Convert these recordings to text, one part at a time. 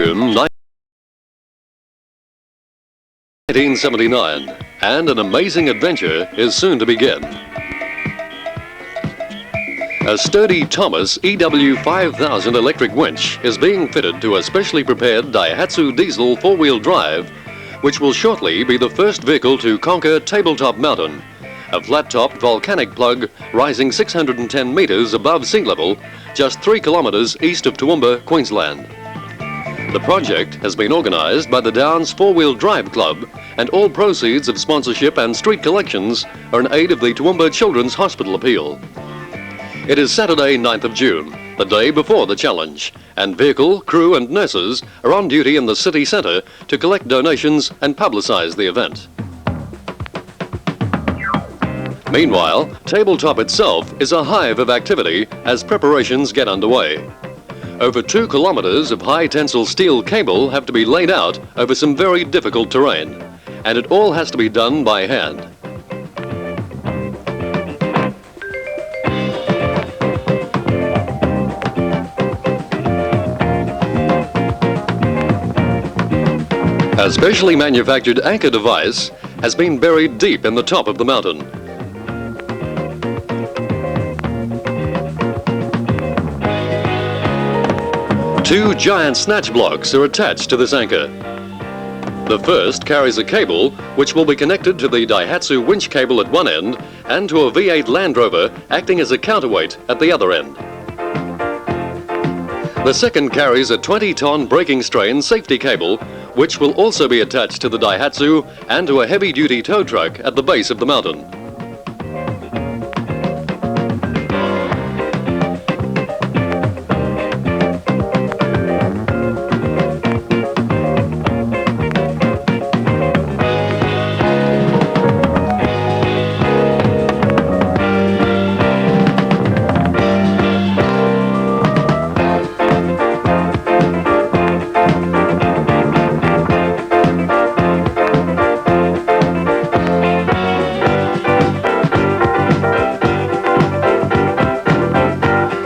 June 1979, and an amazing adventure is soon to begin. A sturdy Thomas EW 5000 electric winch is being fitted to a specially prepared Daihatsu diesel four-wheel drive, which will shortly be the first vehicle to conquer Tabletop Mountain, a flat-topped volcanic plug rising 610 metres above sea level, just 3 kilometres east of Toowoomba, Queensland. The project has been organised by the Downs Four-Wheel Drive Club, and all proceeds of sponsorship and street collections are in aid of the Toowoomba Children's Hospital appeal. It is Saturday, 9th of June, the day before the challenge, and vehicle, crew and nurses are on duty in the city centre to collect donations and publicise the event. Meanwhile, Tabletop itself is a hive of activity as preparations get underway. Over 2 kilometres of high-tensile steel cable have to be laid out over some very difficult terrain, and it all has to be done by hand. A specially manufactured anchor device has been buried deep in the top of the mountain. Two giant snatch blocks are attached to this anchor. The first carries a cable which will be connected to the Daihatsu winch cable at one end and to a V8 Land Rover acting as a counterweight at the other end. The second carries a 20-ton braking strain safety cable which will also be attached to the Daihatsu and to a heavy-duty tow truck at the base of the mountain.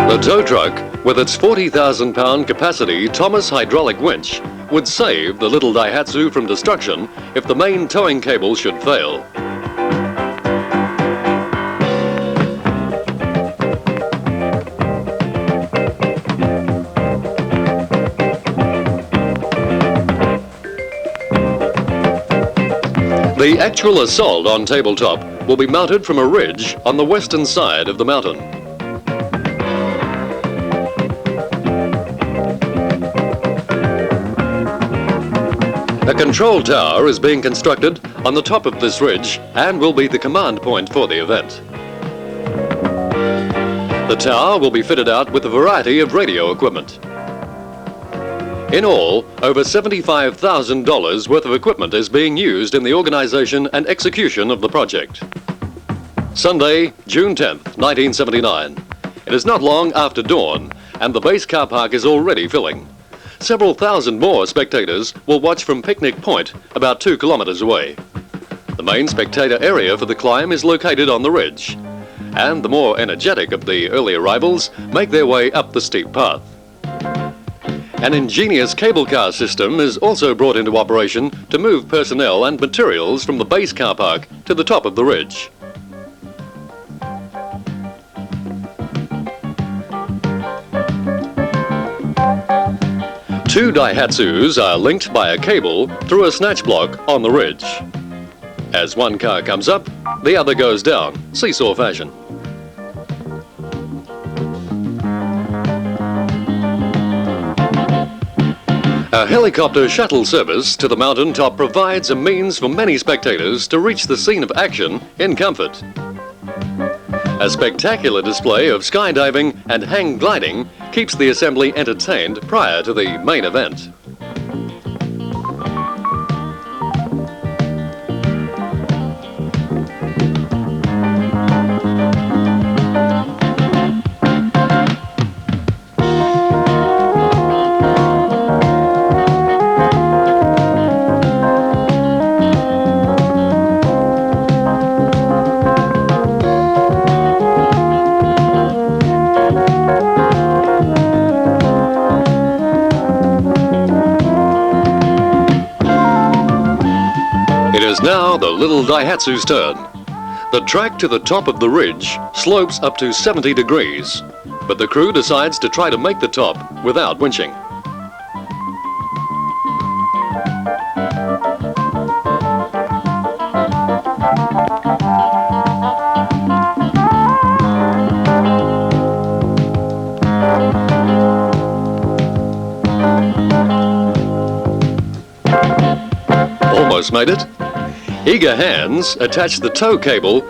The tow truck, with its 40,000-pound capacity Thomas hydraulic winch, would save the little Daihatsu from destruction if the main towing cable should fail. The actual assault on Tabletop will be mounted from a ridge on the western side of the mountain. A control tower is being constructed on the top of this ridge and will be the command point for the event. The tower will be fitted out with a variety of radio equipment. In all, over $75,000 worth of equipment is being used in the organisation and execution of the project. Sunday, June 10th, 1979. It is not long after dawn and the base car park is already filling. Several thousand more spectators will watch from Picnic Point, about 2 kilometres away. The main spectator area for the climb is located on the ridge, and the more energetic of the early arrivals make their way up the steep path. An ingenious cable car system is also brought into operation to move personnel and materials from the base car park to the top of the ridge. Two Daihatsus are linked by a cable through a snatch block on the ridge. As one car comes up, the other goes down, seesaw fashion. A helicopter shuttle service to the mountain top provides a means for many spectators to reach the scene of action in comfort. A spectacular display of skydiving and hang gliding keeps the assembly entertained prior to the main event. is now the little Daihatsu's turn. The track to the top of the ridge slopes up to 70 degrees, but the crew decides to try to make the top without winching. Almost made it. Eager hands attach the tow cable,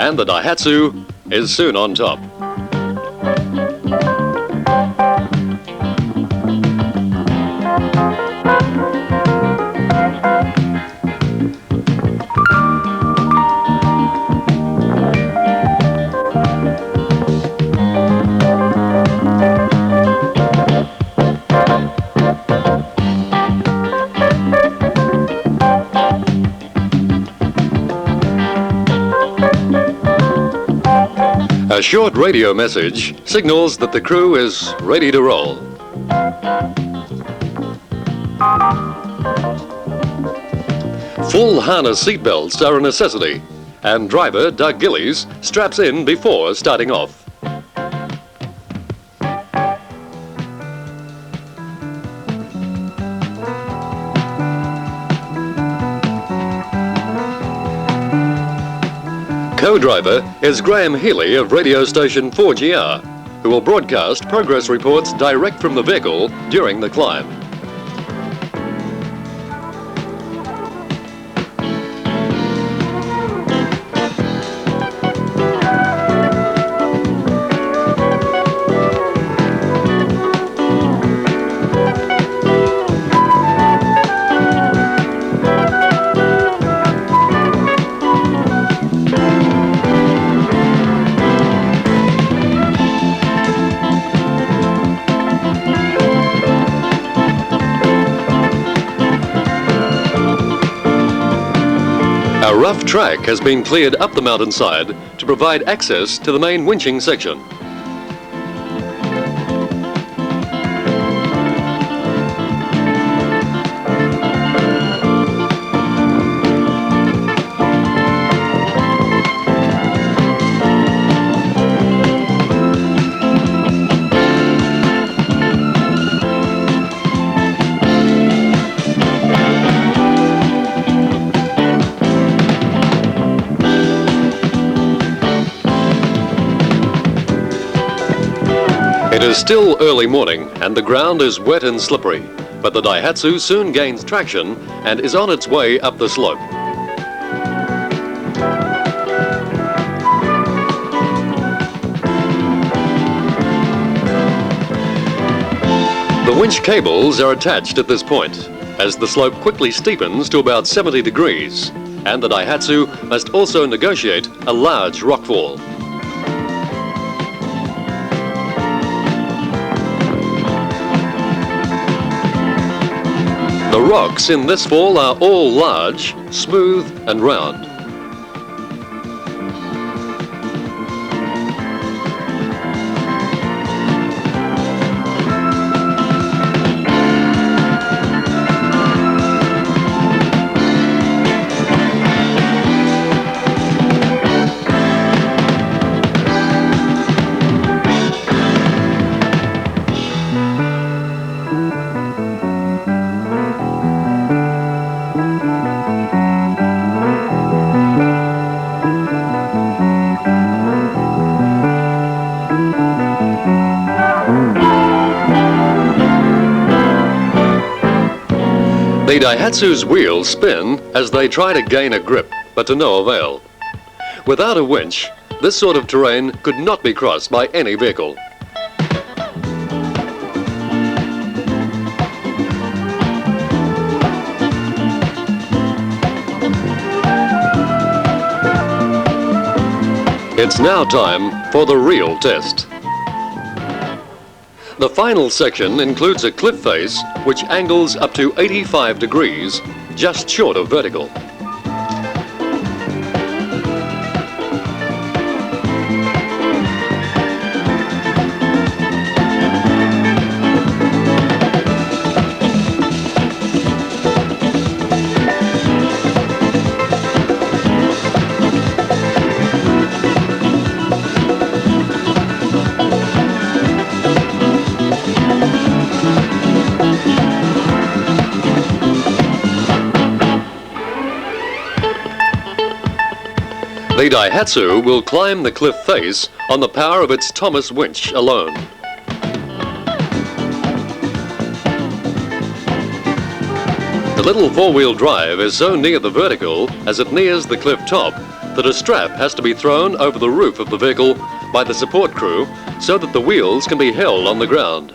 and the Daihatsu is soon on top. A short radio message signals that the crew is ready to roll. Full harness seatbelts are a necessity, and driver Doug Gillies straps in before starting off. Co-driver is Graham Healy of radio station 4GR, who will broadcast progress reports direct from the vehicle during the climb. A rough track has been cleared up the mountainside to provide access to the main winching section. It is still early morning and the ground is wet and slippery, but the Daihatsu soon gains traction and is on its way up the slope. The winch cables are attached at this point, as the slope quickly steepens to about 70 degrees, and the Daihatsu must also negotiate a large rockfall. The rocks in this fall are all large, smooth and round. The Daihatsu's wheels spin as they try to gain a grip, but to no avail. Without a winch, this sort of terrain could not be crossed by any vehicle. It's now time for the real test. The final section includes a cliff face which angles up to 85 degrees, just short of vertical. The Daihatsu will climb the cliff face on the power of its Thomas winch alone. The little four-wheel drive is so near the vertical as it nears the cliff top that a strap has to be thrown over the roof of the vehicle by the support crew so that the wheels can be held on the ground.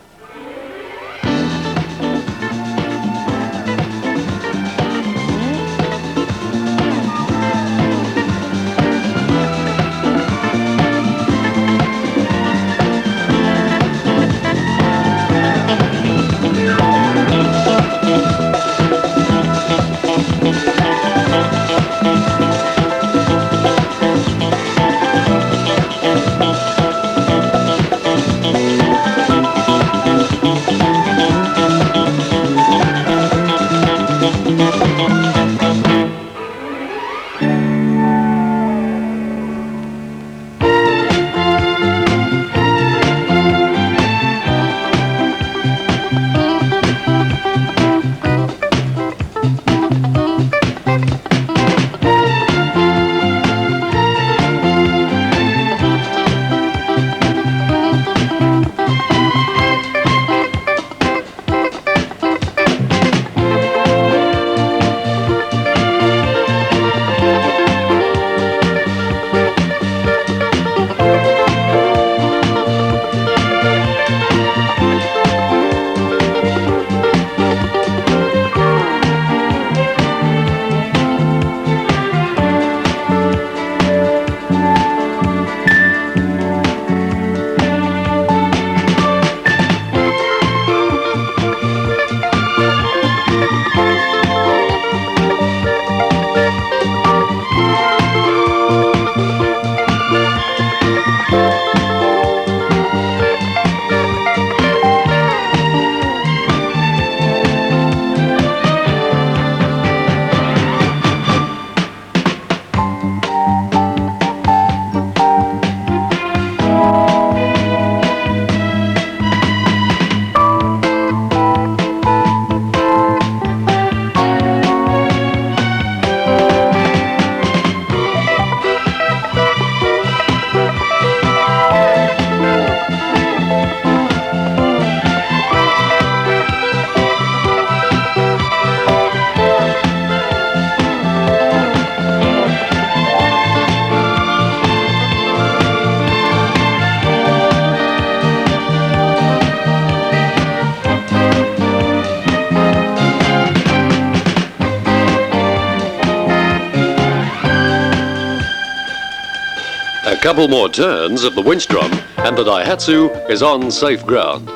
A couple more turns of the winch drum and the Daihatsu is on safe ground.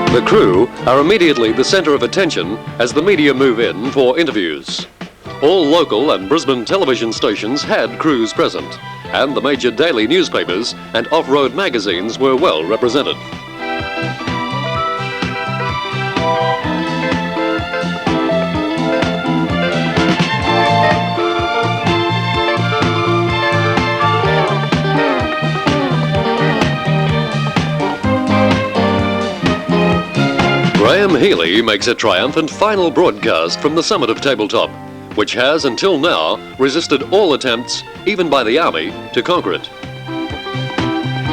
The crew are immediately the centre of attention as the media move in for interviews. All local and Brisbane television stations had crews present, and the major daily newspapers and off-road magazines were well represented. Graham Healy makes a triumphant final broadcast from the summit of Tabletop, which has until now resisted all attempts, even by the Army, to conquer it.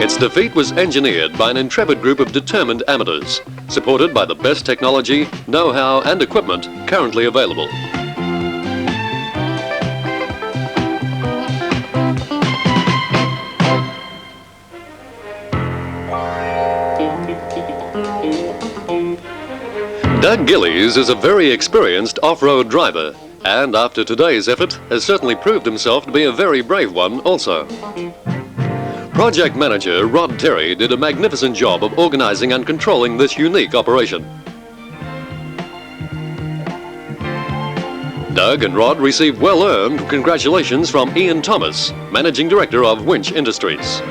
Its defeat was engineered by an intrepid group of determined amateurs, supported by the best technology, know-how and equipment currently available. Doug Gillies is a very experienced off-road driver, and after today's effort has certainly proved himself to be a very brave one also. Project manager Rod Terry did a magnificent job of organizing and controlling this unique operation. Doug and Rod received well-earned congratulations from Ian Thomas, Managing Director of Winch Industries.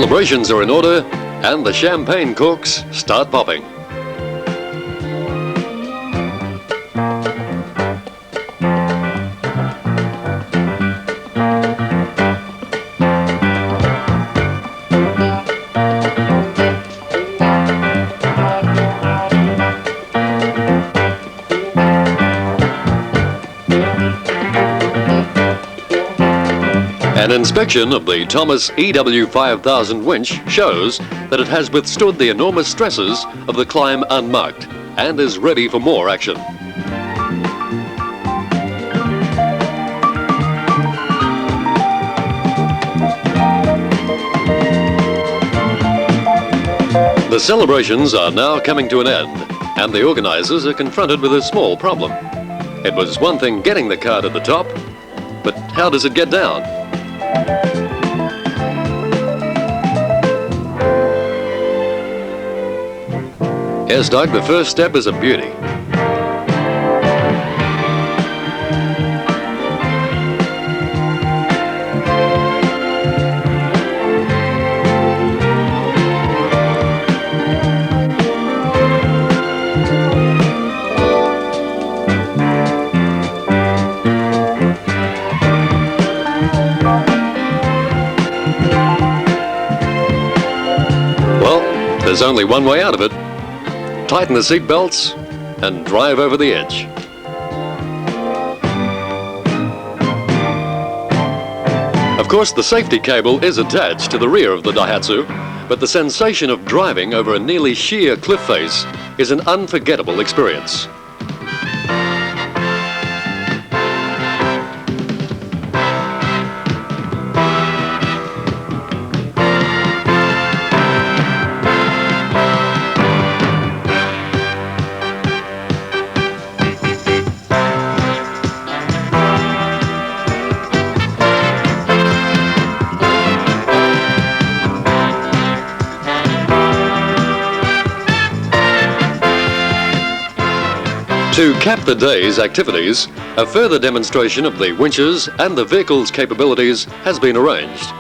celebrations are in order and the champagne corks start popping. An inspection of the Thomas EW5000 winch shows that it has withstood the enormous stresses of the climb unmarked and is ready for more action. The celebrations are now coming to an end, and the organisers are confronted with a small problem. It was one thing getting the car to the top, but how does it get down? Yes, Doug, the first step is a beauty. Well, there's only one way out of it. Tighten the seat belts and drive over the edge. Of course, the safety cable is attached to the rear of the Daihatsu, but the sensation of driving over a nearly sheer cliff face is an unforgettable experience. To cap the day's activities, a further demonstration of the winches and the vehicle's capabilities has been arranged.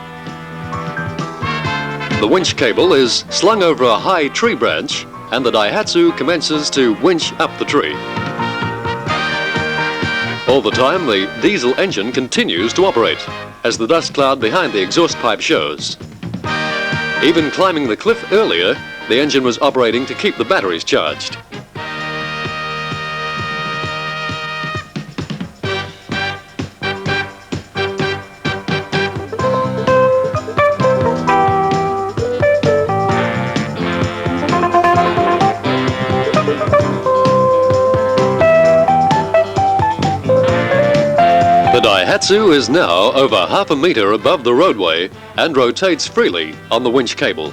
The winch cable is slung over a high tree branch and the Daihatsu commences to winch up the tree. All the time, the diesel engine continues to operate, as the dust cloud behind the exhaust pipe shows. Even climbing the cliff earlier, the engine was operating to keep the batteries charged. The Daihatsu is now over half a metre above the roadway and rotates freely on the winch cable.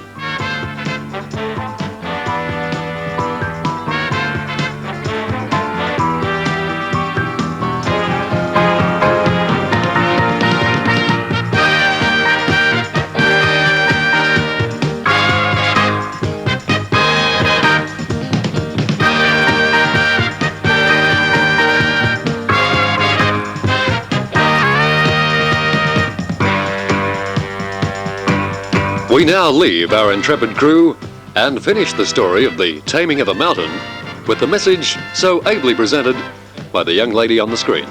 We now leave our intrepid crew and finish the story of the taming of a mountain with the message so ably presented by the young lady on the screen.